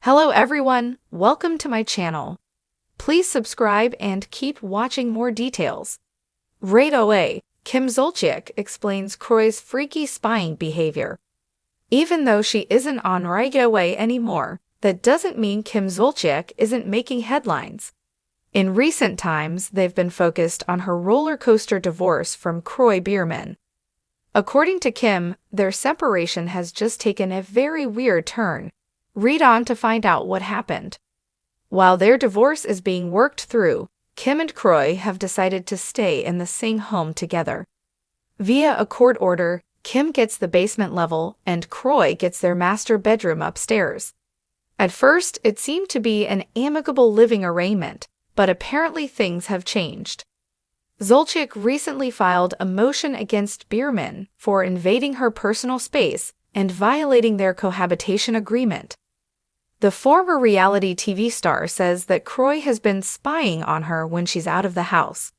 Hello everyone, welcome to my channel. Please subscribe and keep watching more details. Right away, Kim Zolciak explains Kroy's freaky spying behavior. Even though she isn't on Right Away anymore, that doesn't mean Kim Zolciak isn't making headlines. In recent times, they've been focused on her roller coaster divorce from Kroy-Biermann. According to Kim, their separation has just taken a very weird turn. Read on to find out what happened. While their divorce is being worked through, Kim and Kroy have decided to stay in the same home together. Via a court order, Kim gets the basement level and Kroy gets their master bedroom upstairs. At first, it seemed to be an amicable living arrangement, but apparently things have changed. Zolciak recently filed a motion against Biermann for invading her personal space and violating their cohabitation agreement. The former reality TV star says that Kroy has been spying on her when she's out of the house.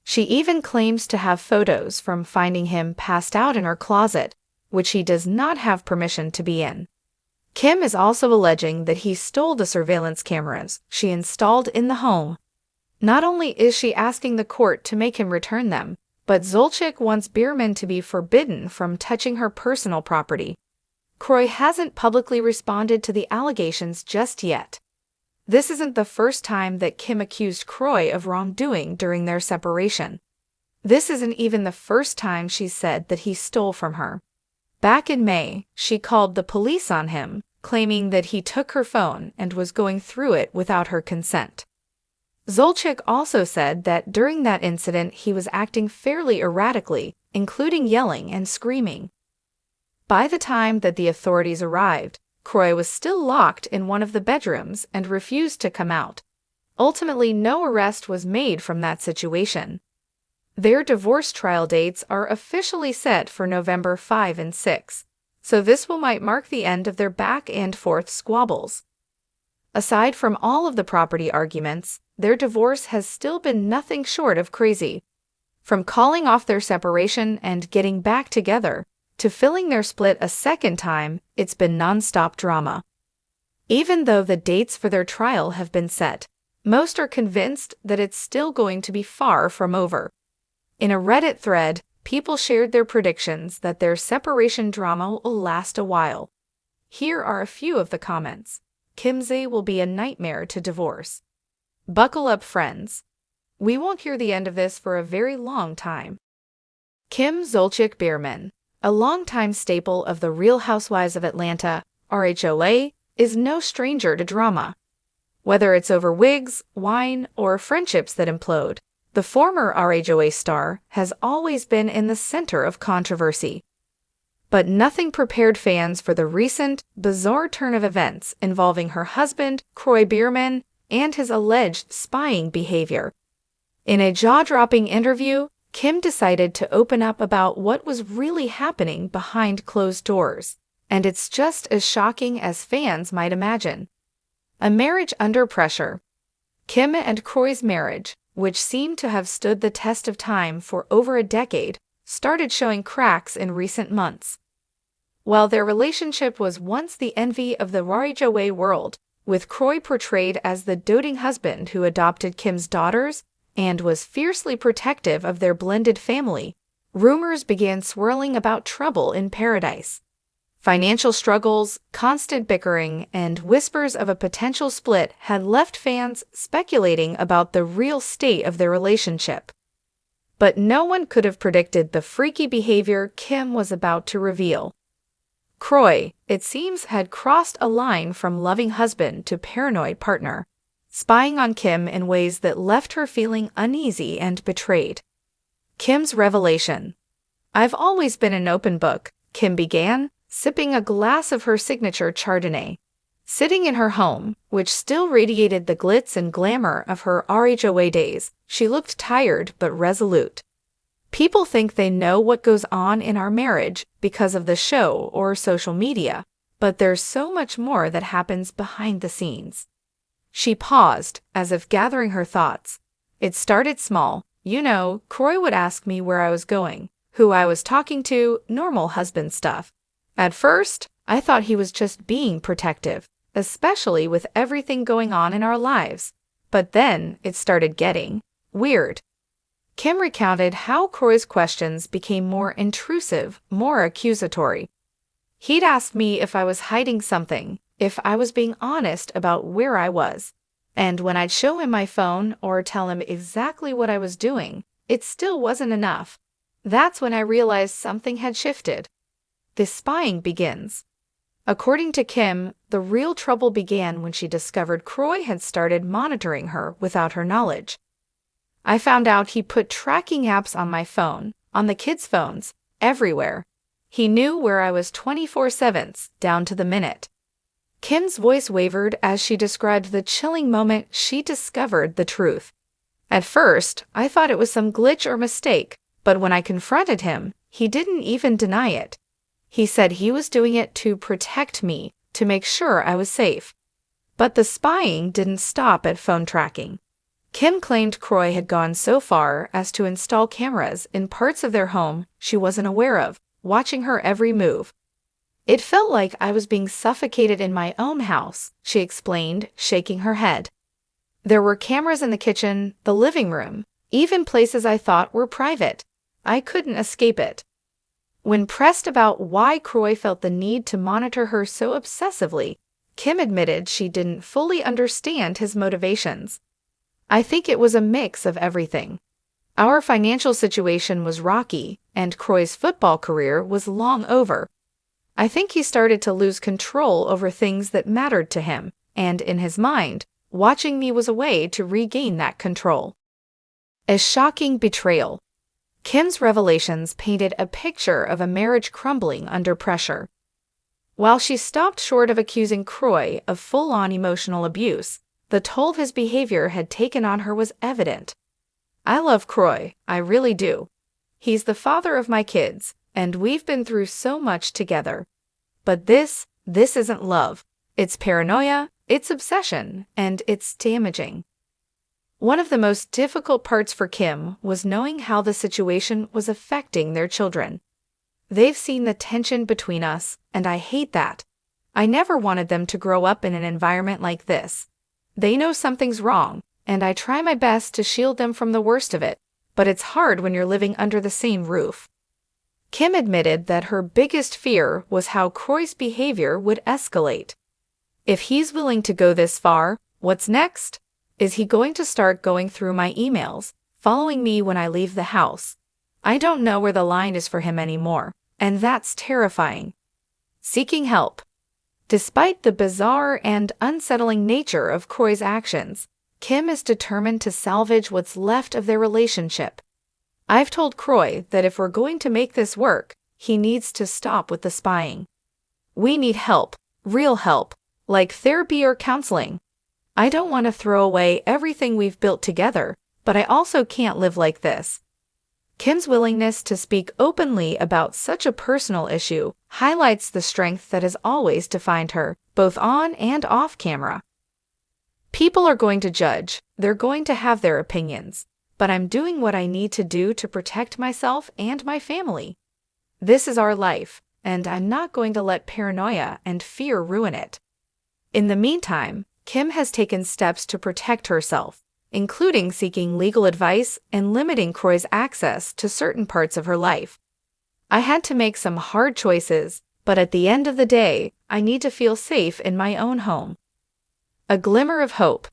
She even claims to have photos from finding him passed out in her closet, which he does not have permission to be in. Kim is also alleging that he stole the surveillance cameras she installed in the home. Not only is she asking the court to make him return them, but Zolciak wants Biermann to be forbidden from touching her personal property. Kroy hasn't publicly responded to the allegations just yet. This isn't the first time that Kim accused Kroy of wrongdoing during their separation. This isn't even the first time she's said that he stole from her. Back in May, she called the police on him, claiming that he took her phone and was going through it without her consent. Zolciak also said that during that incident he was acting fairly erratically, including yelling and screaming. By the time that the authorities arrived, Kroy was still locked in one of the bedrooms and refused to come out. Ultimately, no arrest was made from that situation. Their divorce trial dates are officially set for November 5 and 6, so this might mark the end of their back-and-forth squabbles. Aside from all of the property arguments, their divorce has still been nothing short of crazy. From calling off their separation and getting back together, to filling their split a second time, it's been non-stop drama. Even though the dates for their trial have been set, most are convinced that it's still going to be far from over. In a Reddit thread, people shared their predictions that their separation drama will last a while. Here are a few of the comments. Kim Z will be a nightmare to divorce. Buckle up, friends. We won't hear the end of this for a very long time. Kim Zolciak-Biermann, a longtime staple of the Real Housewives of Atlanta, RHOA, is no stranger to drama. Whether it's over wigs, wine, or friendships that implode, the former RHOA star has always been in the center of controversy. But nothing prepared fans for the recent, bizarre turn of events involving her husband, Kroy-Biermann, and his alleged spying behavior. In a jaw-dropping interview, Kim decided to open up about what was really happening behind closed doors, and it's just as shocking as fans might imagine. A marriage under pressure. Kim and Kroy's marriage, which seemed to have stood the test of time for over a decade, started showing cracks in recent months. While their relationship was once the envy of the RHOA world, with Kroy portrayed as the doting husband who adopted Kim's daughters and was fiercely protective of their blended family, rumors began swirling about trouble in paradise. Financial struggles, constant bickering, and whispers of a potential split had left fans speculating about the real state of their relationship. But no one could have predicted the freaky behavior Kim was about to reveal. Kroy, it seems, had crossed a line from loving husband to paranoid partner, spying on Kim in ways that left her feeling uneasy and betrayed. Kim's revelation. "I've always been an open book," Kim began, sipping a glass of her signature Chardonnay. Sitting in her home, which still radiated the glitz and glamour of her RHOA days, she looked tired but resolute. "People think they know what goes on in our marriage because of the show or social media, but there's so much more that happens behind the scenes." She paused, as if gathering her thoughts. "It started small. Kroy would ask me where I was going, who I was talking to, normal husband stuff. At first, I thought he was just being protective, especially with everything going on in our lives. But then it started getting weird. Kim recounted how Kroy's questions became more intrusive, more accusatory. He'd ask me if I was hiding something, if I was being honest about where I was. And when I'd show him my phone or tell him exactly what I was doing, it still wasn't enough. That's when I realized something had shifted. The spying begins. According to Kim, the real trouble began when she discovered Kroy had started monitoring her without her knowledge. I found out he put tracking apps on my phone, on the kids' phones, everywhere. He knew where I was 24/7, down to the minute. Kim's voice wavered as she described the chilling moment she discovered the truth. At first, I thought it was some glitch or mistake, but when I confronted him, he didn't even deny it. He said he was doing it to protect me, to make sure I was safe. But the spying didn't stop at phone tracking. Kim claimed Kroy had gone so far as to install cameras in parts of their home she wasn't aware of, watching her every move. It felt like I was being suffocated in my own house, she explained, shaking her head. There were cameras in the kitchen, the living room, even places I thought were private. I couldn't escape it. When pressed about why Kroy felt the need to monitor her so obsessively, Kim admitted she didn't fully understand his motivations. I think it was a mix of everything. Our financial situation was rocky, and Kroy's football career was long over. I think he started to lose control over things that mattered to him, and in his mind, watching me was a way to regain that control. A shocking betrayal. Kim's revelations painted a picture of a marriage crumbling under pressure. While she stopped short of accusing Kroy of full-on emotional abuse, the toll his behavior had taken on her was evident. I love Kroy, I really do. He's the father of my kids, and we've been through so much together. But this isn't love. It's paranoia, it's obsession, and it's damaging. One of the most difficult parts for Kim was knowing how the situation was affecting their children. They've seen the tension between us, and I hate that. I never wanted them to grow up in an environment like this. They know something's wrong, and I try my best to shield them from the worst of it, but it's hard when you're living under the same roof. Kim admitted that her biggest fear was how Kroy's behavior would escalate. If he's willing to go this far, what's next? Is he going to start going through my emails, following me when I leave the house? I don't know where the line is for him anymore, and that's terrifying. Seeking help. Despite the bizarre and unsettling nature of Kroy's actions, Kim is determined to salvage what's left of their relationship. I've told Kroy that if we're going to make this work, he needs to stop with the spying. We need help, real help, like therapy or counseling. I don't want to throw away everything we've built together, but I also can't live like this. Kim's willingness to speak openly about such a personal issue highlights the strength that has always defined her, both on and off camera. People are going to judge, they're going to have their opinions, but I'm doing what I need to do to protect myself and my family. This is our life, and I'm not going to let paranoia and fear ruin it. In the meantime, Kim has taken steps to protect herself, including seeking legal advice and limiting Kroy's access to certain parts of her life. I had to make some hard choices, but at the end of the day, I need to feel safe in my own home. A glimmer of hope.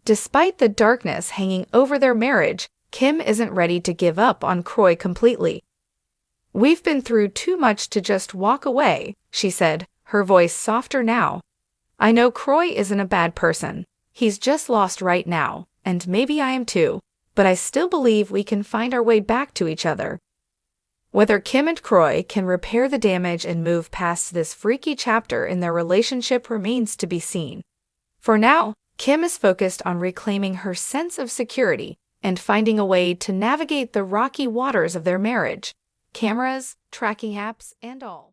Despite the darkness hanging over their marriage, Kim isn't ready to give up on Kroy completely. We've been through too much to just walk away, she said, her voice softer now. I know Kroy isn't a bad person. He's just lost right now, and maybe I am too, but I still believe we can find our way back to each other. Whether Kim and Kroy can repair the damage and move past this freaky chapter in their relationship remains to be seen. For now, Kim is focused on reclaiming her sense of security and finding a way to navigate the rocky waters of their marriage, cameras, tracking apps, and all.